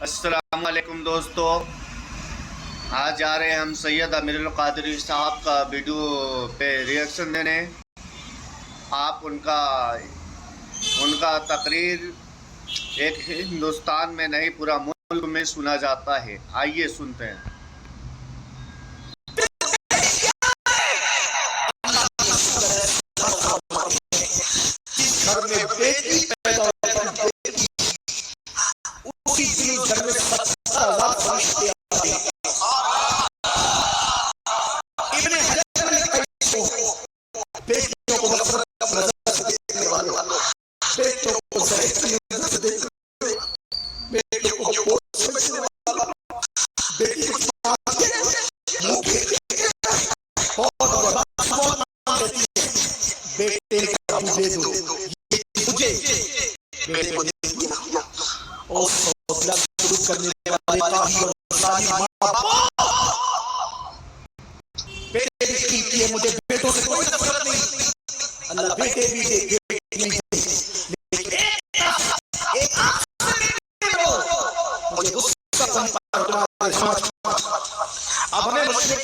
अस्सलाम वालेकुम दोस्तों। आज जा रहे हैं हम सैयद अमीरुल क़ादरी साहब का वीडियो पे रिएक्शन देने। आप उनका उनका तकरीर एक हिंदुस्तान में नहीं पूरा मुल्क में सुना जाता है। आइए सुनते हैं। घर में बेटी पैदा उसी घर में 70,000 फरिश्ते आते हैं। इब्ने हजर ने बेटियों को नफरत नजर से देखने वालों, बेटियों को नजर से देखने, बेटियों को बोझ समझने वालों, बेटी को मुंह बेटे का दे दो, मुझे बेटे को दे दिया और हौसला शुरू करने वाले और सारी माँ बेटे भी कीमती है। मुझे बेटों से कोई नफरत नहीं, अल्लाह बेटे भी दे बेटी नहीं दे, लेकिन एक मुझे गुस्सा तुम्हारे अब हमें मुश्किल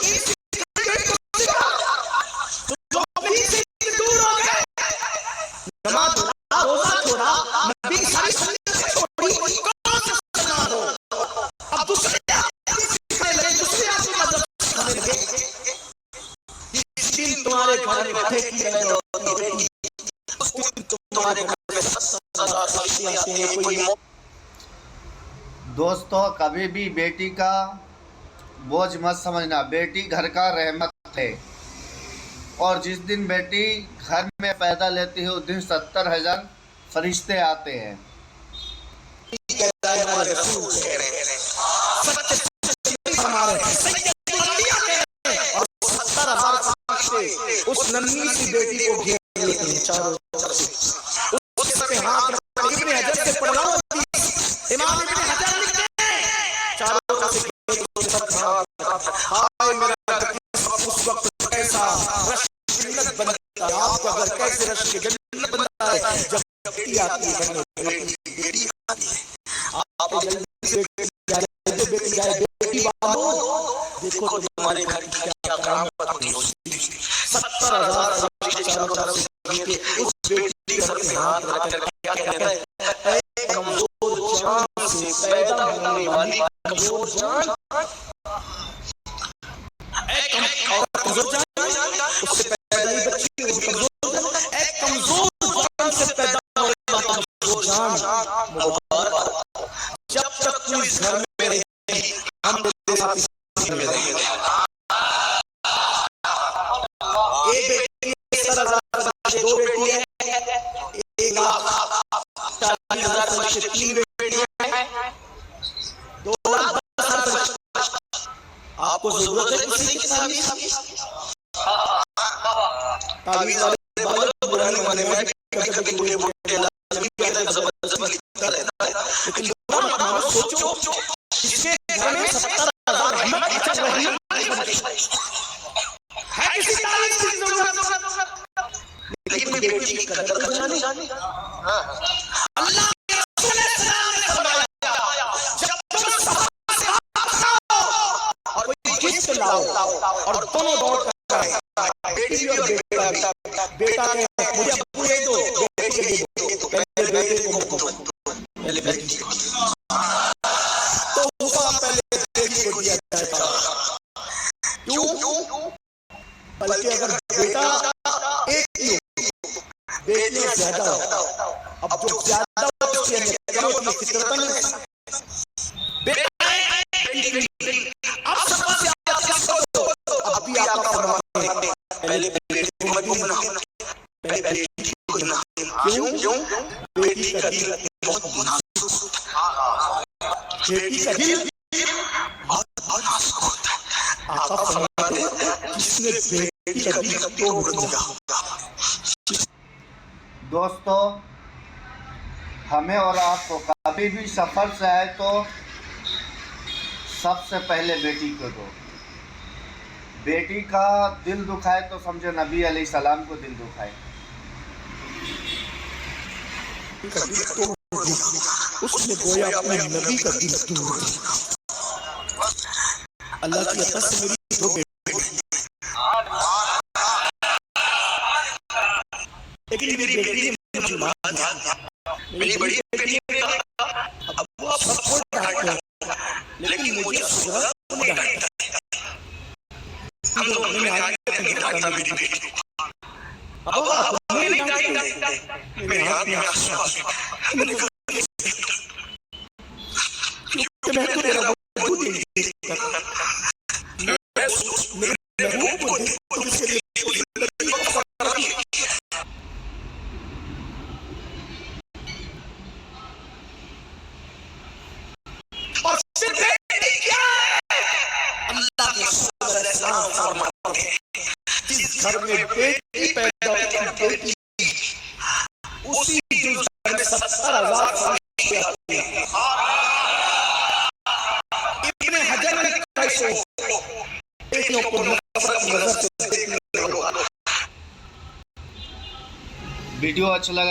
रोजा छोड़ा, नबी की सारी सुन्नत छोड़ी, कौन सा सुन्नत हो? अब दूसरे सीखने लगे, दूसरे आदमी मजहब सीखने लगे। जिस दिन तुम्हारे घर में गधे की पैदा होती है, उस दिन तुम्हारे घर में 70,000 फरिश्ते आते हैं। कोई दोस्तों, कभी भी बेटी का बोझ मत समझना। बेटी घर का रहमत है और जिस दिन बेटी घर में पैदा लेती है उस दिन 70,000 फरिश्ते आते हैं। उस नन्ही सी बेटी को घेर लेते हैं चारों तरफ से, उसके हाथ में इब्ने हजर से पढ़ा इमाम इब्ने हजर लिखते हैं चारों तरफ से। हाय मेरा उस वक्त कैसा रश जन्नत बनता है, आपको अगर कैसे रश के जन्नत बनता है जब बेटी आती है, बेटी आती है, आप जल्दी से बेटी जाए, बेटी वालों देखो तुम्हारे घर की क्या करामत होनी होती है। 70,000 फरिश्ते चारों तरफ से उस बेटी के हाथ रखकर क्या कहता है, ऐ कमजोर जान से पैदा होने वाली कमजोर जान, ऐ कमजोर जान उससे पैदा ही बच्ची कमजोर जान, ऐ कमजोर जान से पैदा होने वाली कमजोर जान मुबारक। जब तक तू इस घर में रहेगी हम तेरे साथ इस घर में रहेंगे। एक बेटी 70,000 दो बेटी है, 1,40,000 फरिश्ते, 3 बेटियां हैं, 2,10,000। आपको जरूरत है किसी की तावीज़ वाले बालक पुराने माने में कभी बूढ़े बूढ़े लड़की कहते हैं जबरदस्ती लिखता रहता है, लेकिन सोचो इसके घर में 70,000 रहमत अचल रही है, किसी तावीज़ की जरूरत, लेकिन बेटी की कदर करना नहीं। अल्लाह के रसूल सल्लल्लाहु अलैहि वसल्लम ने फरमाया, जब तुम सफर से और कोई गिफ्ट लाओ और दोनों दौड़ कर आए, बेटी और बेटा भी, बेटा ने मुझे अब्बू दे दो, बेटे के दे दो, पहले बेटे को मुझको पहले बेटी को, तो हुक्म पहले बेटी को दिया जाएगा। क्यों? बल्कि अगर बेटा एक ही हो, बेटी ज्यादा हो, अब जो ज्यादा हो उसकी अहमियत कम होती है फितरतन। बेटा अब सबसे अब भी आपका फरमान है पहले बेटी को मत बोलना, पहले बेटी को बोलना। क्यों? बेटी का दिल बहुत नाजुक होता है, बेटी का दिल बहुत नाजुक होता है। आपका फरमान है जिसने बेटी का दिल तोड़ दिया। दोस्तों, हमें और आपको कभी भी सफर से आए तो सबसे पहले बेटी को दो। बेटी का दिल दुखाए तो समझो नबी अलैहिस्सलाम को दिल दुखाए। उसने गोया अपने नबी का दिल तोड़ दिया। अल्लाह की अता से मेरी दो बेटी, लेकिन मेरी बेटी ने मुसलमान है, मेरी बड़ी बेटी ने कहा अब वो सबको डांटते हैं, लेकिन मुझे सुगरा को नहीं डांटता। हम लोगों ने आज डांटा मेरी बेटी को, अब आप नहीं डांटते, मेरे हाथ में आंसू आ गए। क्योंकि मैं तो तेरा वजूद ही नहीं देखता, मैं मेरे महबूब को देखता हूं, जिसके लिए जिंदगी को फना की। और फिर बेटी क्या है? अल्लाह के रसूल अलैहिस्सलाम फरमाते हैं, जिस घर में बेटी पैदा होती है, उसी जिस घर में 70,000 फरिश्ते आते हैं। इब्ने हजर ने कैसे बेटियों को नफरत की नजर से देखने लगा। वीडियो अच्छा लगा